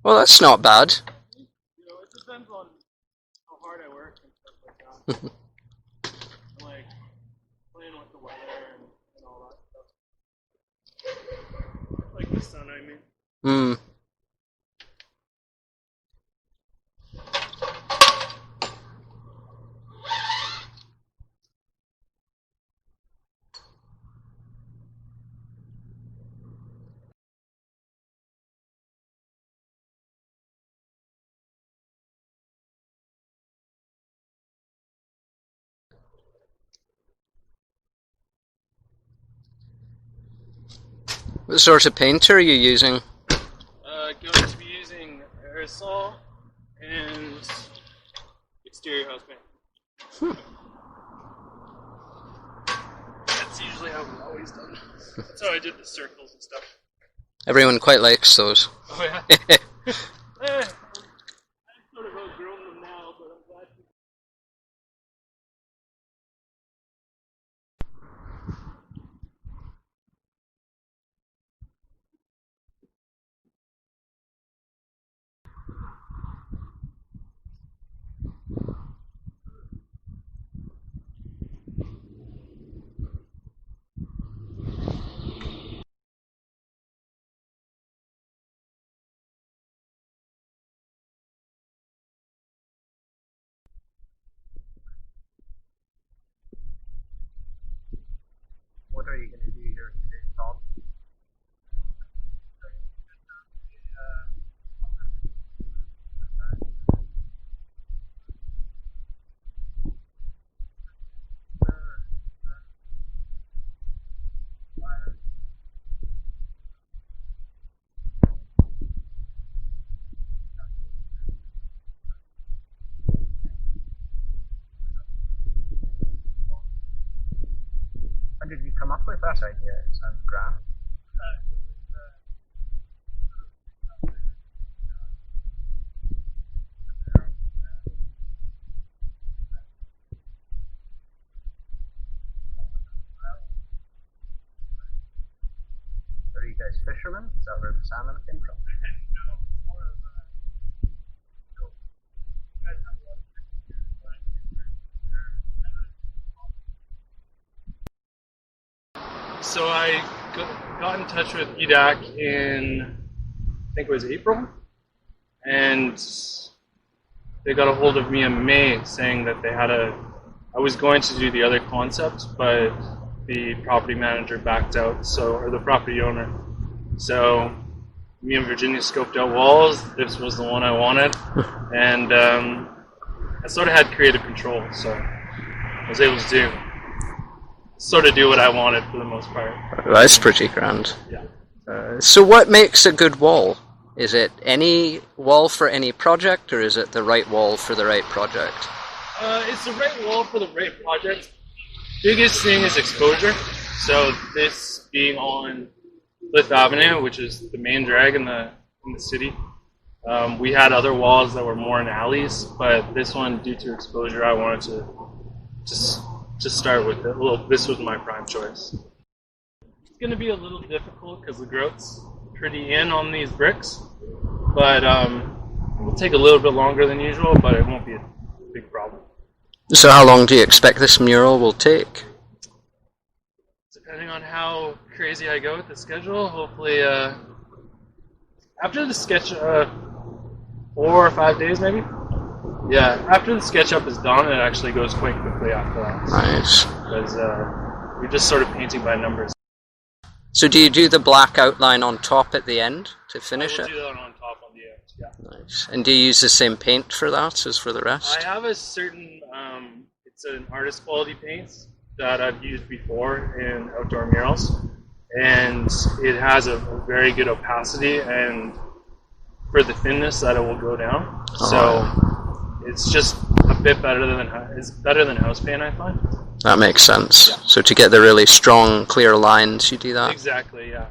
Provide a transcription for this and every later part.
Well, that's not bad. It depends on how hard I work and stuff like that. And, like, playing with the weather and all that stuff. Like the sun, I mean. Hmm. What sort of paint are you using? Going to be using aerosol and exterior house paint. That's usually how we've always done. That's how I did the circles and stuff. Everyone quite likes those. Oh yeah. I sort of outgrown them now, but I'm glad to. What are you going to do here today, Todd? How did you come up with that idea? It sounds grand. Are you guys fishermen? Is that where the salmon came from? So I got in touch with EDAC in, I think it was April, and they got a hold of me in May saying that they had I was going to do the other concept, but the property manager backed out, or the property owner. So me and Virginia scoped out walls. This was the one I wanted, and I sort of had creative control, so I was able to sort of do what I wanted for the most part. That's pretty grand. Yeah. So what makes a good wall? Is it any wall for any project, or is it the right wall for the right project? It's the right wall for the right project. Biggest thing is exposure. So this being on Fifth Avenue, which is the main drag in the city. We had other walls that were more in alleys, but this one, due to exposure, I wanted to start with it. Well, this was my prime choice. It's going to be a little difficult because the growth's pretty in on these bricks, but it will take a little bit longer than usual, but it won't be a big problem. So how long do you expect this mural will take? Depending on how crazy I go with the schedule, hopefully after the sketch, 4 or 5 days maybe. Yeah, after the SketchUp is done, it actually goes quite quickly after that. Nice. Because you're just sort of painting by numbers. So do you do the black outline on top at the end to finish I it? will do that on top on the end, yeah. Nice. And do you use the same paint for that as for the rest? I have a certain, it's an artist quality paint that I've used before in outdoor murals. And it has a very good opacity and for the thinness that it will go down. So it's just a bit better than house paint, I find. That makes sense. Yeah. So to get the really strong, clear lines, you do that? Exactly, yeah.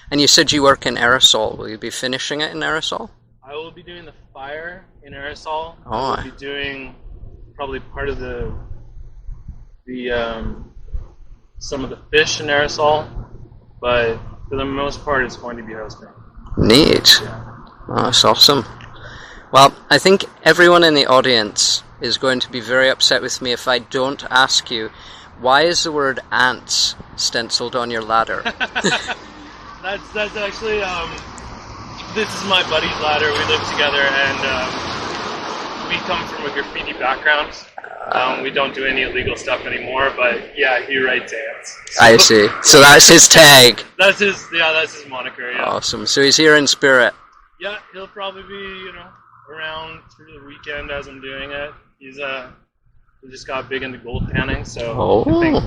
And you said you work in aerosol. Will you be finishing it in aerosol? I will be doing the fire in aerosol. Oh. I will be doing probably part of the some of the fish in aerosol, but for the most part, it's going to be house paint. Neat. Oh, that's awesome. Well, I think everyone in the audience is going to be very upset with me if I don't ask you, why is the word ants stenciled on your ladder? That's actually, this is my buddy's ladder. We live together, and we come from a graffiti background. We don't do any illegal stuff anymore, but yeah, he writes ants. So, I see. So that's his tag. That's his moniker, yeah. Awesome. So he's here in spirit. Yeah, he'll probably be, around through the weekend as I'm doing it. He just got big into gold panning, so I think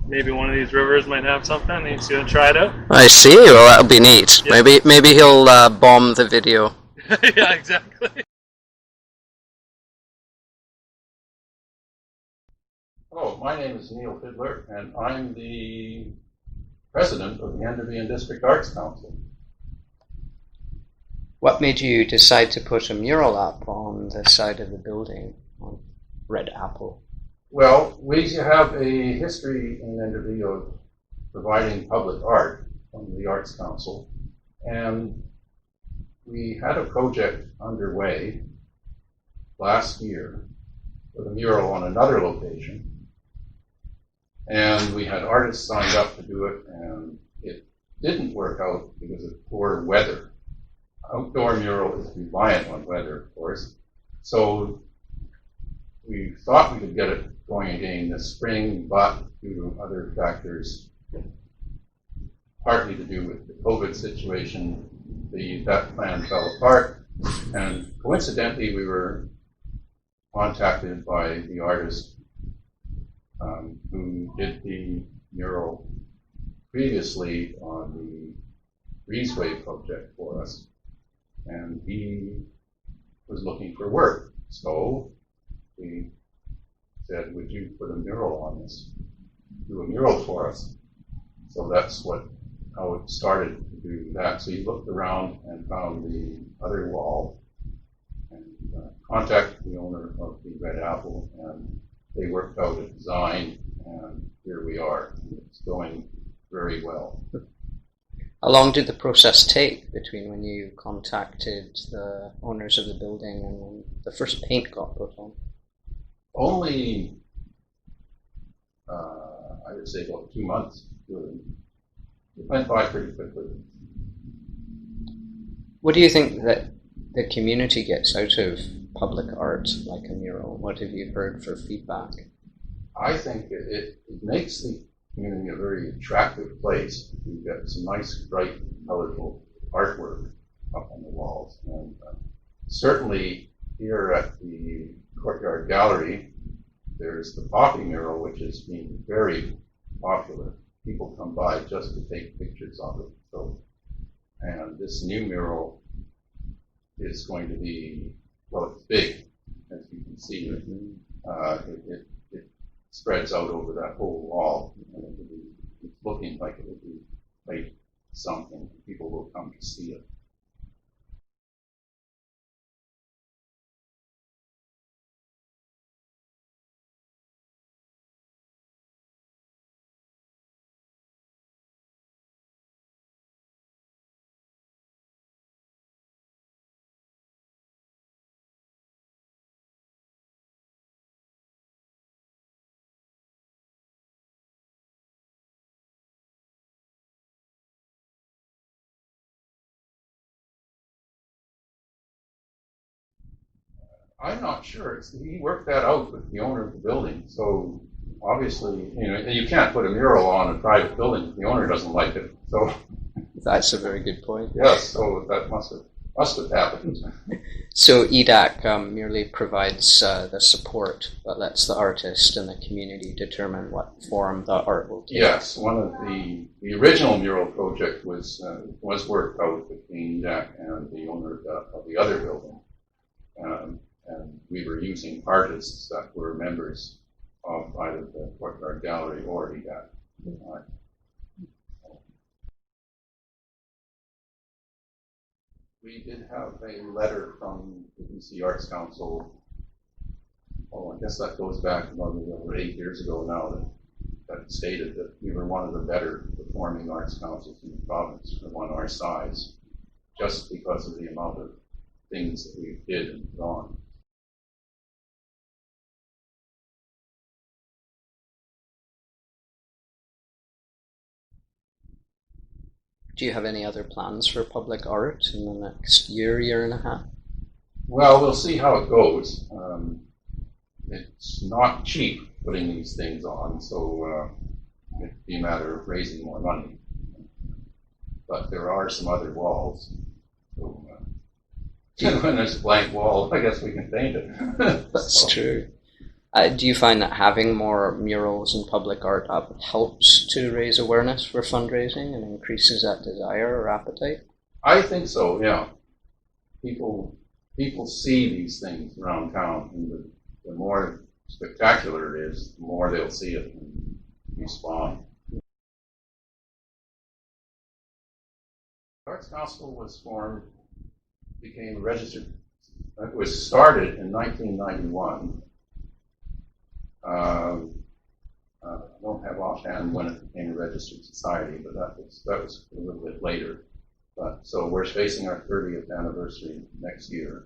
maybe one of these rivers might have something. He's gonna try it out. I see. Well, that'll be neat. Yeah. Maybe he'll bomb the video. Yeah, exactly. Hello, my name is Neil Fiddler, and I'm the president of the Enderby and District Arts Council. What made you decide to put a mural up on the side of the building on Red Apple? Well, we have a history in Enderby of providing public art from the Arts Council, and we had a project underway last year with a mural on another location, and we had artists signed up to do it, and it didn't work out because of poor weather. Outdoor mural is reliant on weather, of course, so we thought we could get it going again this spring, but due to other factors, partly to do with the COVID situation, that plan fell apart, and coincidentally we were contacted by the artist who did the mural previously on the Breezeway project for us, and he was looking for work. So we said, would you put a mural on this? Do a mural for us. So that's how it started to do that. So he looked around and found the other wall and contacted the owner of the Red Apple, and they worked out a design, and here we are. It's going very well. How long did the process take between when you contacted the owners of the building and when the first paint got put on? Only, I would say, about 2 months. Really. It went by pretty quickly. What do you think that the community gets out of public art like a mural? What have you heard for feedback? I think it makes the community a very attractive place. You get some nice, bright, colorful artwork up on the walls. And certainly here at the Courtyard Gallery, there's the poppy mural, which is being very popular. People come by just to take pictures of it. So, and this new mural is going to be, well, it's big, as you can see. It spreads out over that whole wall, and it's looking like it will be quite something. People will come to see it. I'm not sure. He worked that out with the owner of the building. So obviously, you can't put a mural on a private building if the owner doesn't like it. So That's a very good point. yes, so that must have happened. So EDAC merely provides the support that lets the artist and the community determine what form the art will take. Yes, one of the original mural project was worked out between EDAC and the owner of the other building. And we were using artists that were members of either the Courtyard Gallery or EDAC. We did have a letter from the BC Arts Council. Oh, I guess that goes back about 8 years ago now, that stated that we were one of the better performing arts councils in the province for one our size. just because of the amount of things that we did and put on. Do you have any other plans for public art in the next year and a half? Well, we'll see how it goes. It's not cheap putting these things on, so it'd be a matter of raising more money. But there are some other walls. So when there's a blank wall, I guess we can paint it. That's true. Do you find that having more murals and public art up helps to raise awareness for fundraising and increases that desire or appetite? I think so, yeah. People see these things around town, and the more spectacular it is, the more they'll see it and respond. The Arts Council was became registered. It was started in 1991. I don't have offhand when it became a registered society, but that was a little bit later. But so we're facing our 30th anniversary next year.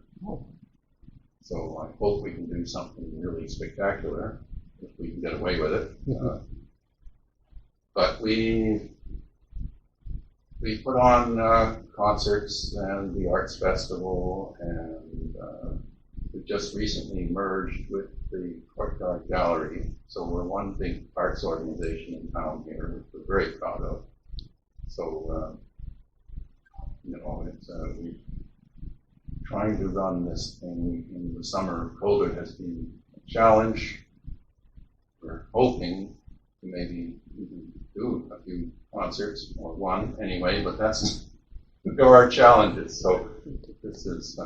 So I hope we can do something really spectacular if we can get away with it. But we put on concerts and the arts festival, and we just recently merged with the Courtyard Gallery. So we're one big arts organization in town here, which we're very proud of. So, we're trying to run this thing in the summer. COVID has been a challenge. We're hoping to maybe even do a few concerts, or one anyway, but there are challenges. So this is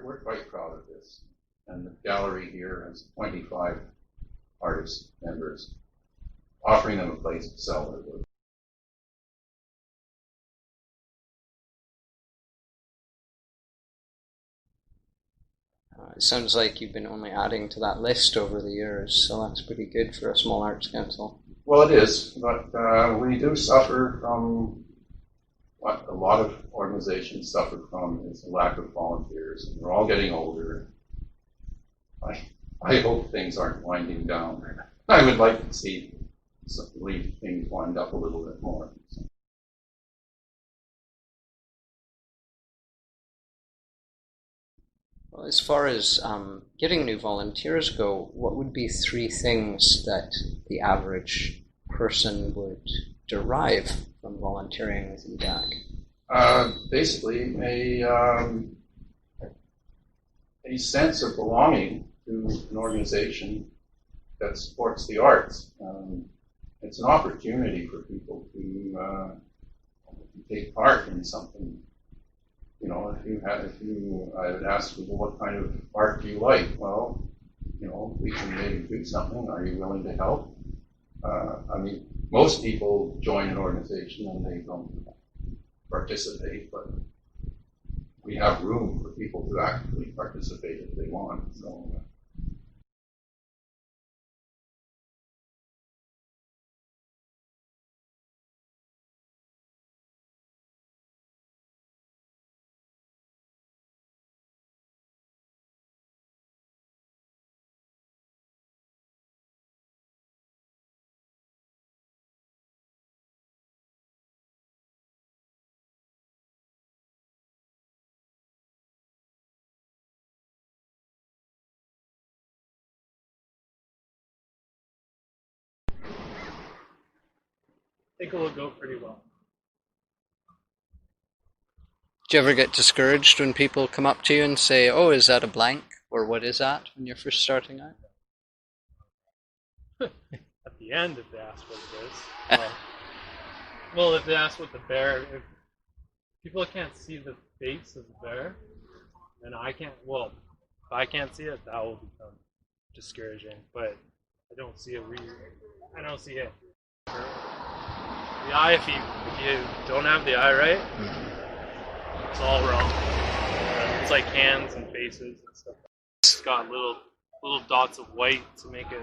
we're quite proud of this. And the gallery here has 25 artist members, offering them a place to sell their work. It sounds like you've been only adding to that list over the years, so that's pretty good for a small arts council. Well, it is, but we do suffer from what a lot of organizations suffer from, is a lack of volunteers. And we're all getting older. I hope things aren't winding down. I would like to see things wind up a little bit more. Well, as far as getting new volunteers go, what would be 3 things that the average person would derive from volunteering with EDAC? Basically, a sense of belonging to an organization that supports the arts. It's an opportunity for people to take part in something. I would ask people, what kind of art do you like? Well, we can maybe do something. Are you willing to help? Most people join an organization and they don't participate, but we have room for people to actually participate if they want. So. I think it will go pretty well. Do you ever get discouraged when people come up to you and say, "Oh, is that a blank?" or "What is that?" when you're first starting out? At the end, if they ask what it is. Well, if they ask what the bear, if people can't see the face of the bear, then I can't. Well, if I can't see it, that will become discouraging. But I don't see a reason. I don't see it. The eye, if you don't have the eye right, it's all wrong. It's like hands and faces and stuff. just got little dots of white to make it,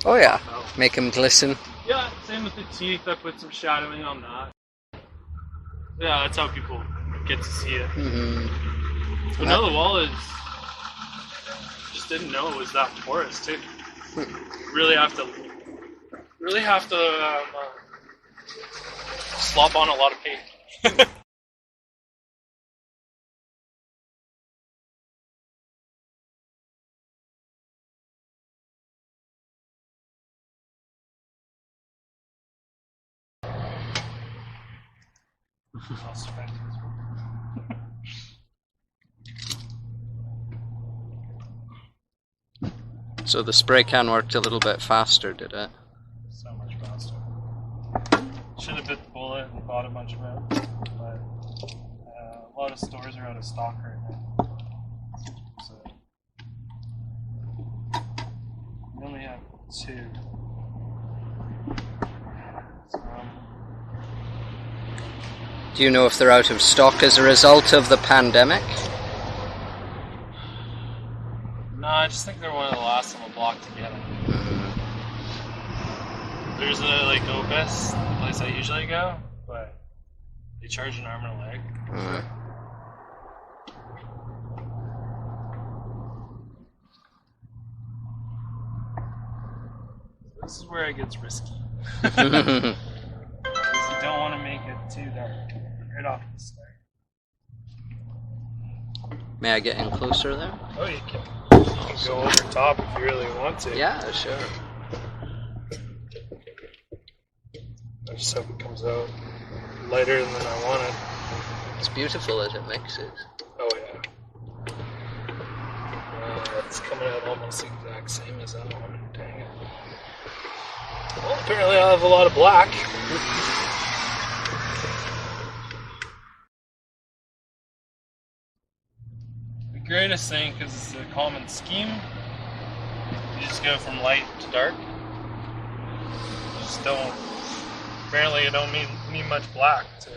Oh yeah, pop out. make them glisten. Yeah, same with the teeth. I put some shadowing on that. Yeah, that's how people get to see it. Mm-hmm. But no, the wall is. Just didn't know it was that porous too. Really have to slop on a lot of paint. So the spray can worked a little bit faster, did it? So much faster. Should have bit the bullet and bought a bunch of it, but a lot of stores are out of stock right now. So we only have 2. So, Do you know if they're out of stock as a result of the pandemic? no, I just think they're one of the last on the block to get them. There's a Opus, the place I usually go, but they charge an arm and a leg. This is where it gets risky. Because you don't want to make it too dark right off the start. May I get in closer there? Oh, you can go over top if you really want to. Yeah, sure. I just hope it comes out lighter than I wanted. It's beautiful as it mixes. Oh yeah. It's coming out almost the exact same as that one. Dang it. Well, apparently I have a lot of black. The greatest thing, because it's a common scheme, you just go from light to dark. You just don't. Apparently, you don't need much black to.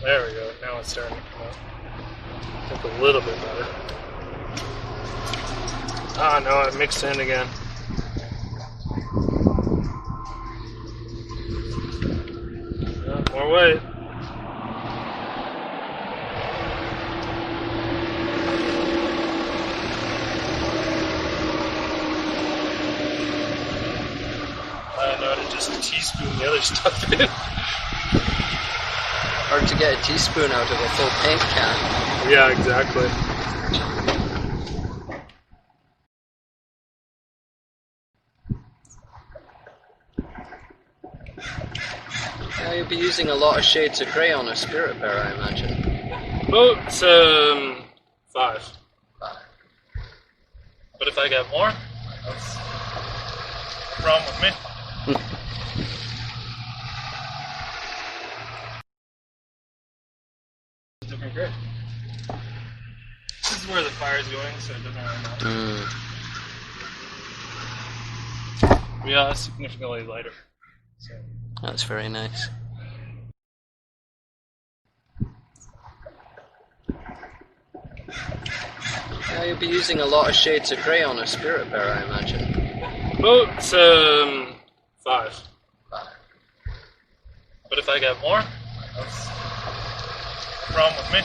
There we go. Now it's starting to come out. Look a little bit better. Ah, no, it mixed in again. More white. I know to just teaspoon the other stuff in. Hard to get a teaspoon out of a full paint can. Yeah, exactly. Yeah, you'll be using a lot of shades of grey on a Spirit Bear, I imagine. About 5. But if I get more, that's no problem with me. Different grid. This is where the fire's going, so it doesn't really matter. Yeah, it's significantly lighter. So. That's very nice. Yeah, you'll be using a lot of shades of grey on a Spirit Bear, I imagine. About 5. But if I get more, that's no problem with me.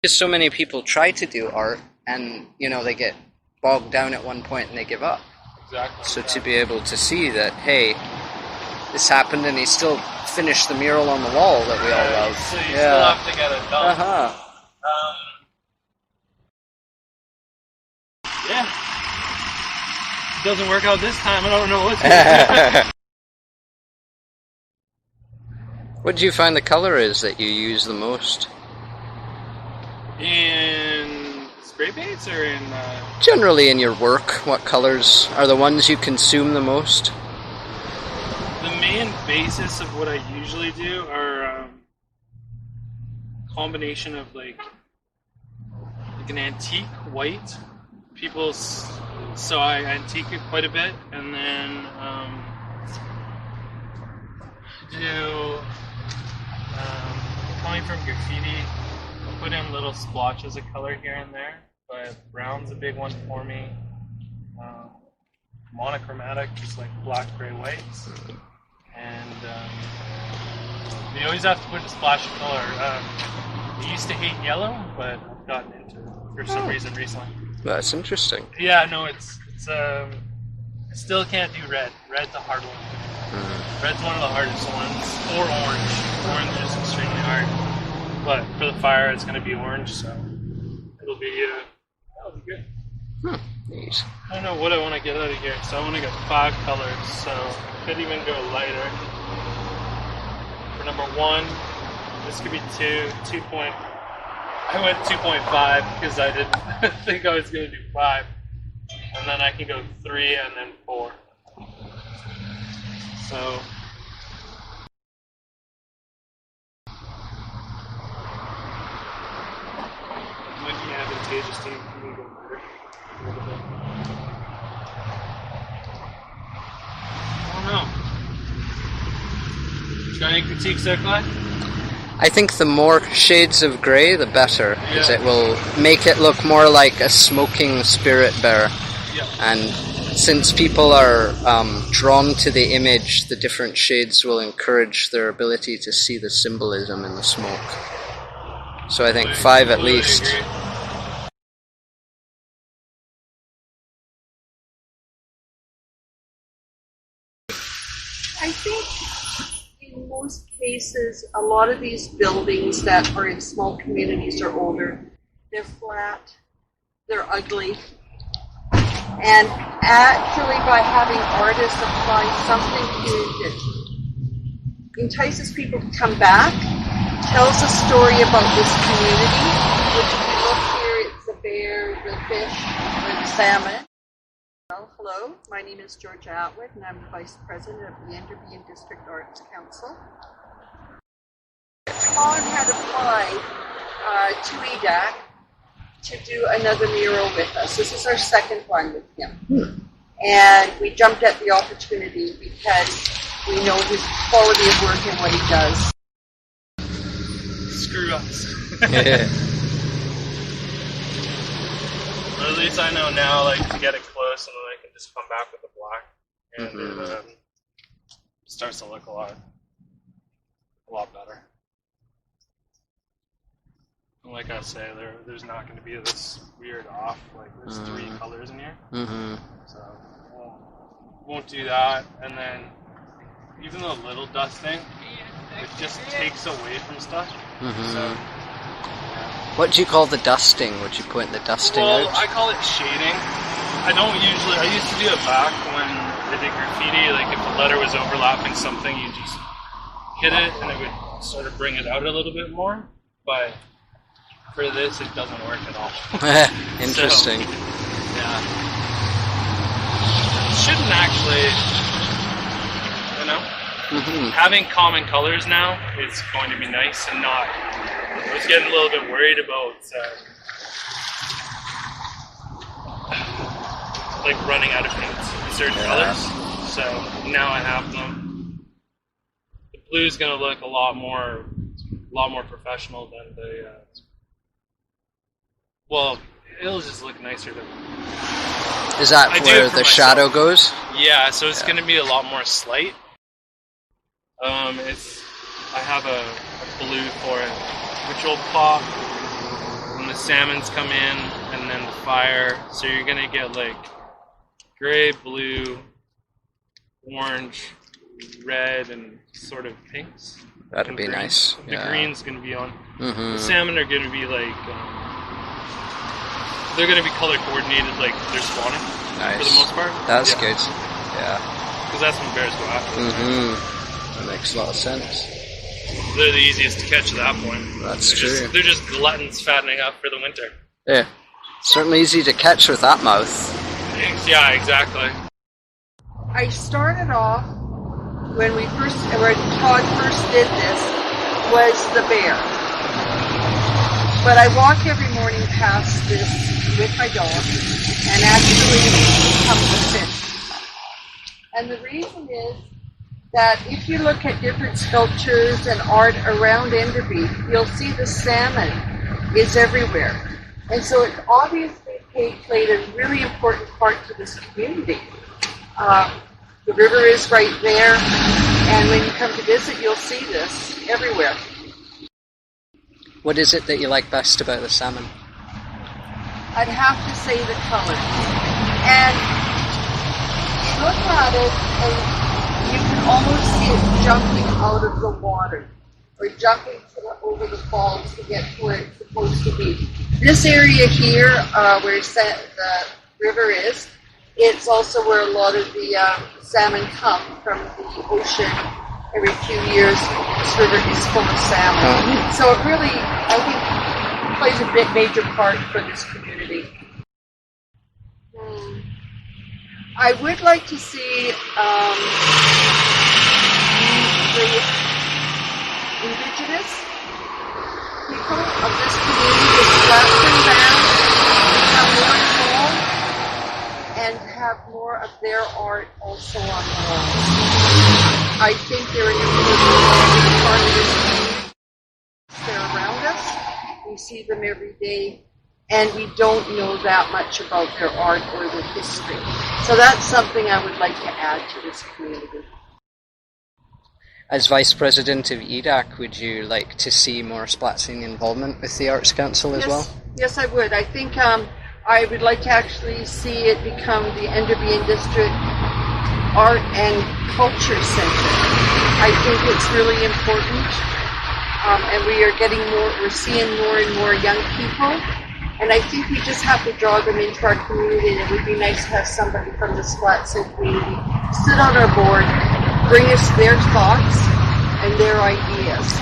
Because so many people try to do art and, they get bogged down at one point and they give up. Exactly. So to be able to see that, hey, this happened and he still finished the mural on the wall that we all love. So you still have to get it done. Uh-huh. Yeah. It doesn't work out this time. I don't know what's going on. What do you find the colour is that you use the most? In spray paints or in... Generally in your work, what colours are the ones you consume the most? The main basis of what I usually do are a combination of like an antique white. So I antique it quite a bit, and then do from graffiti. I put in little splotches of color here and there, but brown's a big one for me. Monochromatic, just like black, gray, whites. And you always have to put a splash of color. I used to hate yellow, but I've gotten into it for some reason recently. That's interesting. Yeah, no, it's I still can't do red. Red's a hard one. Red's one of the hardest ones. Or orange. Orange is extremely hard. But for the fire, it's going to be orange, so it'll be good. Neat. I don't know what I want to get out of here, so I want to get 5 colors, so I could even go lighter. For number 1, this could be 2 point. I went 2.5 because I didn't think I was going to do 5. And then I can go 3 and then 4. So it might be advantageous to even go lighter a little bit. I don't know. You got any critiques there, Clyde? I think the more shades of grey, the better, because Yeah. it will make it look more like a smoking spirit bear. Yeah. And since people are drawn to the image, the different shades will encourage their ability to see the symbolism in the smoke. So I think 5 at least. Agree. I think in most cases, a lot of these buildings that are in small communities are older. They're flat, they're ugly. And actually by having artists apply something to that entices people to come back, tells a story about this community, which if you look here, it's the bear, the fish, and the salmon. Well, hello, my name is Georgia Atwood, and I'm the Vice President of the Enderby District Arts Council. Todd had applied to EDAC to do another mural with us. This is our second one with him. And we jumped at the opportunity because we know his quality of work and what he does. Screw ups. Yeah. Or at least I know now, like, to get it close, and then I can just come back with the black, and it starts to look a lot better. And like I say, there's not going to be this weird off. Like, there's 3 colors in here, so won't do that. And then even the little dusting, it just takes away from stuff. So. What do you call the dusting? Would you point the dusting Well, out? I call it shading. I used to do it back when I did graffiti, like if the letter was overlapping something, you just hit it and it would sort of bring it out a little bit more. But for this, it doesn't work at all. Interesting. So, yeah. Shouldn't actually, having common colors now is going to be nice and not. I was getting a little bit worried about like running out of paints in certain colors. So now I have them. The blue's gonna look a lot more professional than the. Well, it'll just look nicer to me. Is that I do where it for the myself. shadow goes? Yeah, so it's gonna be a lot more slight. I have a blue for it, which will pop when the salmons come in, and then the fire. So you're gonna get like gray, blue, orange, red, and sort of pinks. That'd be nice. The Yeah. green's gonna be on. The salmon are gonna be like they're gonna be color coordinated, like they're spawning for the most part. That's good. Yeah. Because that's when bears go after. That makes a lot of sense. They're the easiest to catch at that point. That's true. They're just gluttons fattening up for the winter. Yeah. Certainly easy to catch with that mouth. Yeah, exactly. I started off when Todd first did this was the bear. But I walk every morning past this with my dog, and actually it becomes a fish. And the reason is that if you look at different sculptures and art around Enderby, you'll see the salmon is everywhere. And so it obviously played a really important part to this community. The river is right there, and when you come to visit, you'll see this everywhere. What is it that you like best about the salmon? I'd have to say the color. And you look at it, and you can almost see it jumping out of the water, or jumping over the falls to get to where it's supposed to be. This area here, where the river is, it's also where a lot of the salmon come from the ocean. Every few years, this river is full of salmon. So it really, I think, plays a major part for this community. I would like to see the indigenous people of this community, the Flatland band, become more involved and have more of their art also on the walls. I think they're an important part of this community. They're around us. We see them every day, and we don't know that much about their art or their history. So that's something I would like to add to this community. As Vice President of EDAC, would you like to see more Splatsing involvement with the Arts Council as well? Yes, I would. I think I would like to actually see it become the Enderby District Art and Culture Center. I think it's really important, and we're seeing more and more young people, and I think we just have to draw them into our community, and it would be nice to have somebody from the Splatson community sit on our board, bring us their thoughts and their ideas.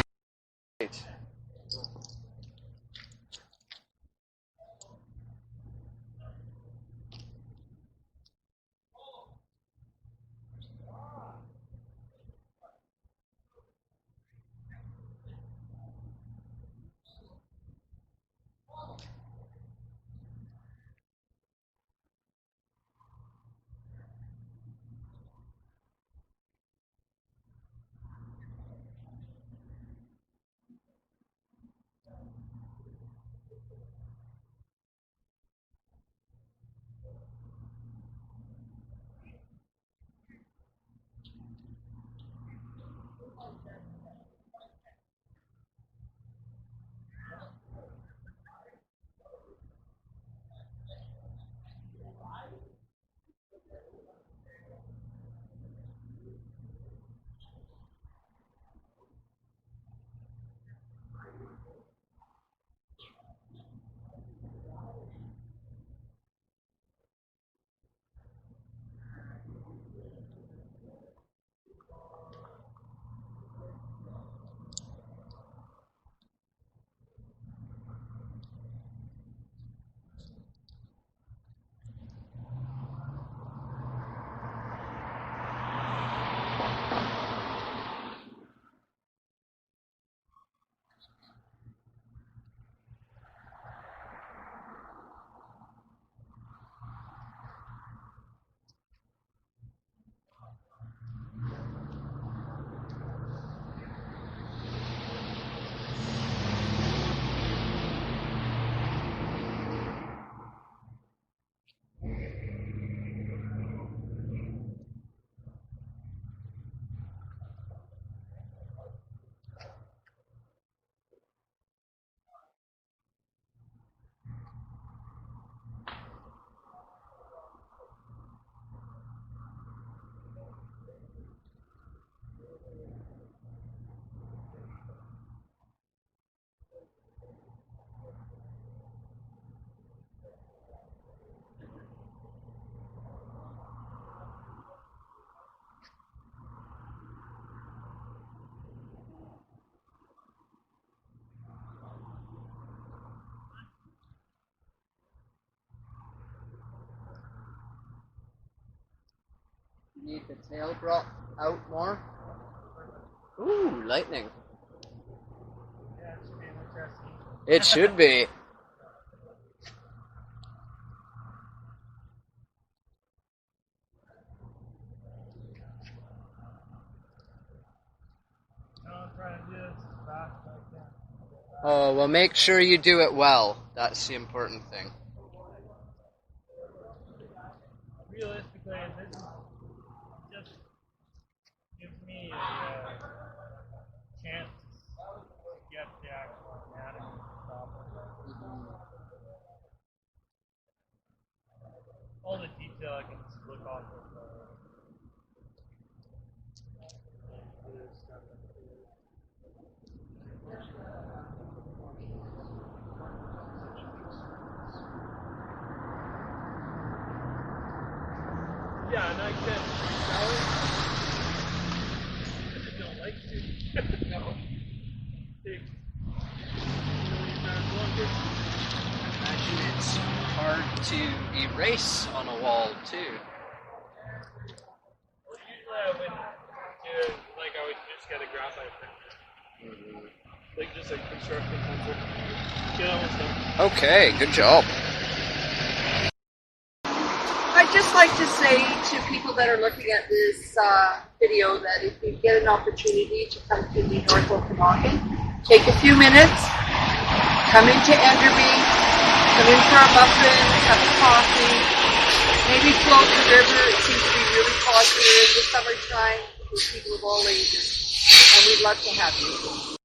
Need the tail brought out more. Ooh, lightning. It should be. Oh, well, make sure you do it well. That's the important thing. Realistically, this just gives me a chance to get the actual anatomy proper. All the detail I can just look off of yeah, and I can sell it. I just don't like to. No. Takes really times longer. Imagine it's hard to erase on a wall, too. Well, usually I wouldn't do, like, I would just get a graphite printer. Like, just a construction pencil. Get almost done. Okay, good job. I'd just like to say to people that are looking at this video that if you get an opportunity to come to the North Okanagan, take a few minutes, come into Enderby, come in for a muffin, have a coffee, maybe float the river. It seems to be really popular in the summertime with people of all ages, and we'd love to have you.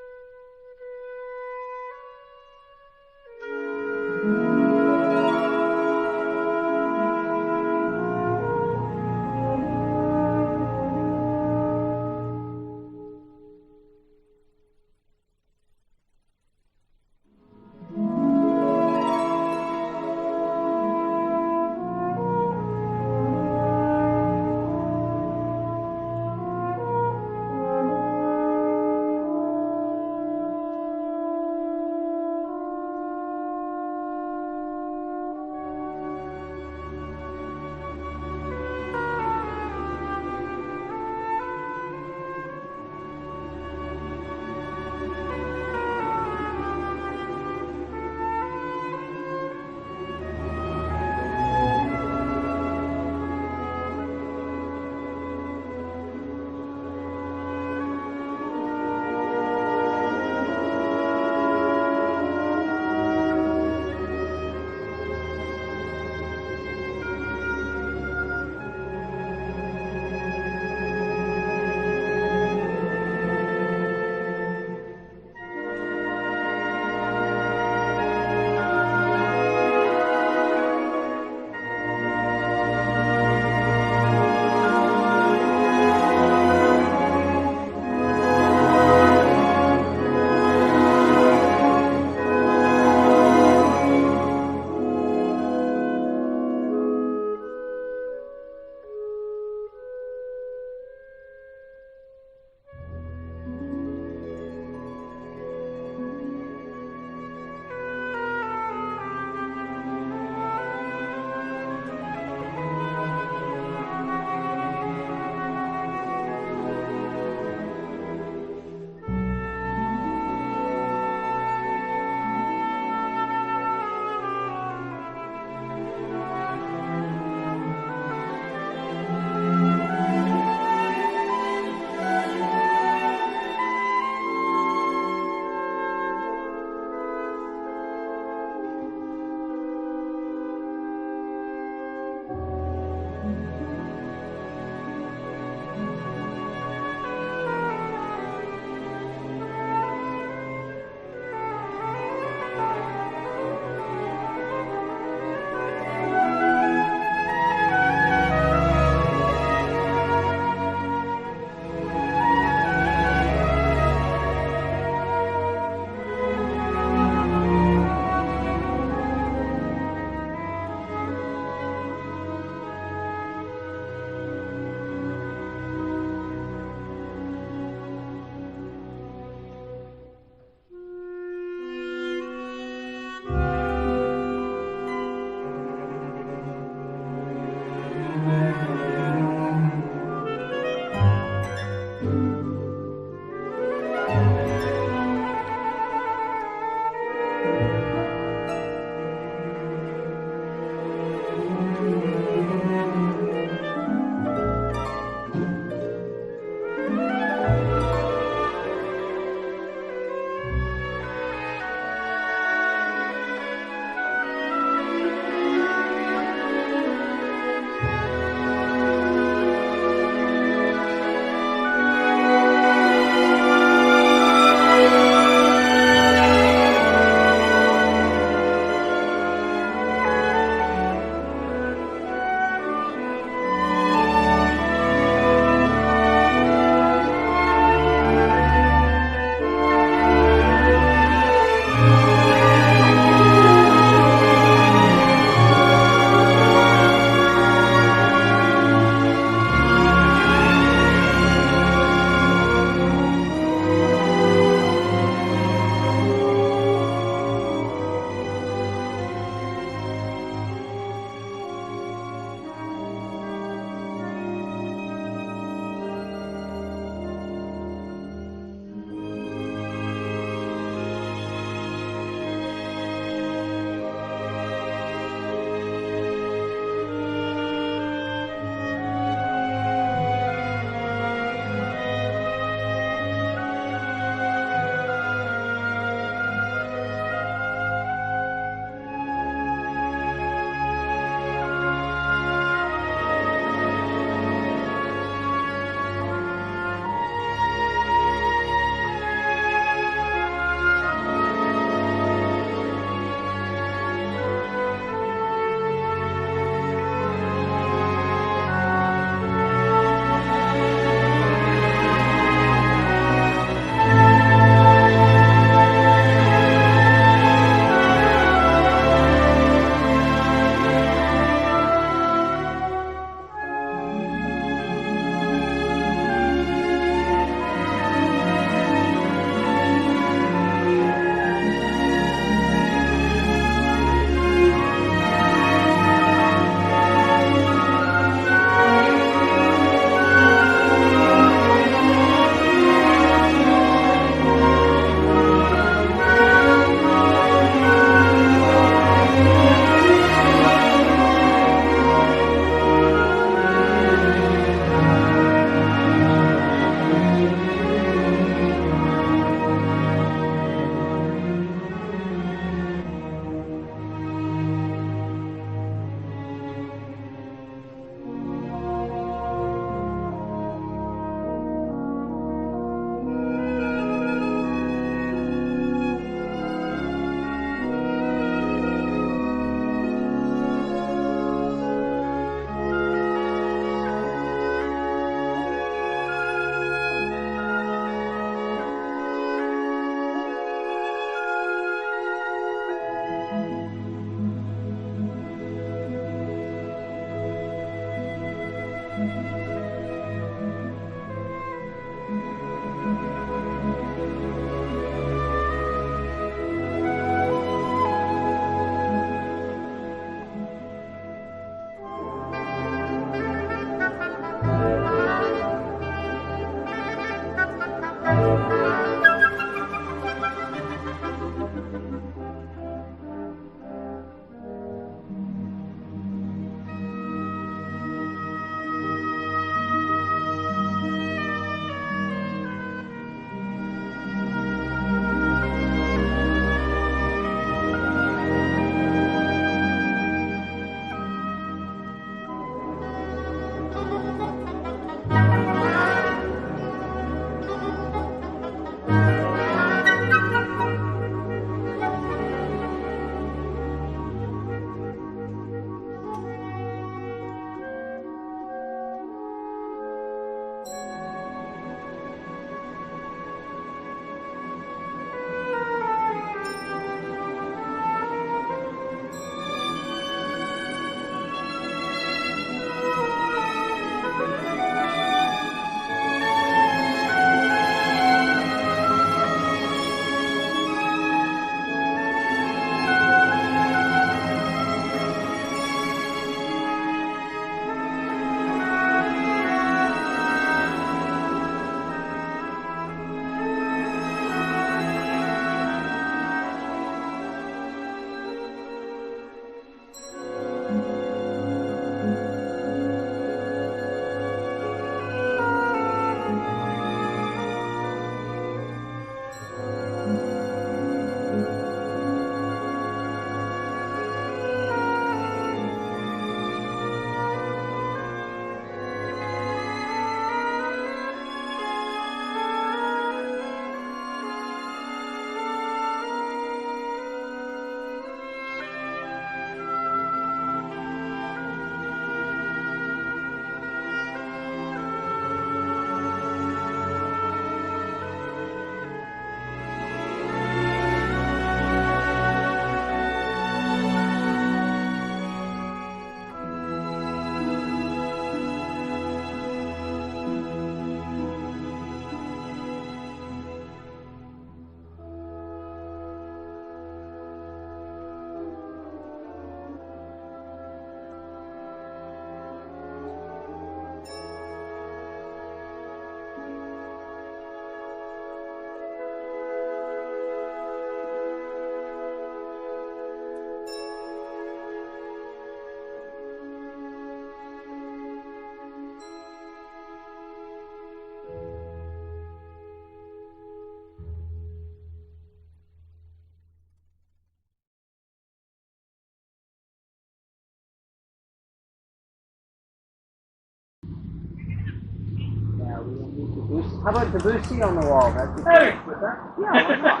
we don't need Debussy. How about Debussy on the wall? That's Hey, with that? yeah, why not?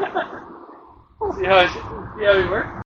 See how it works?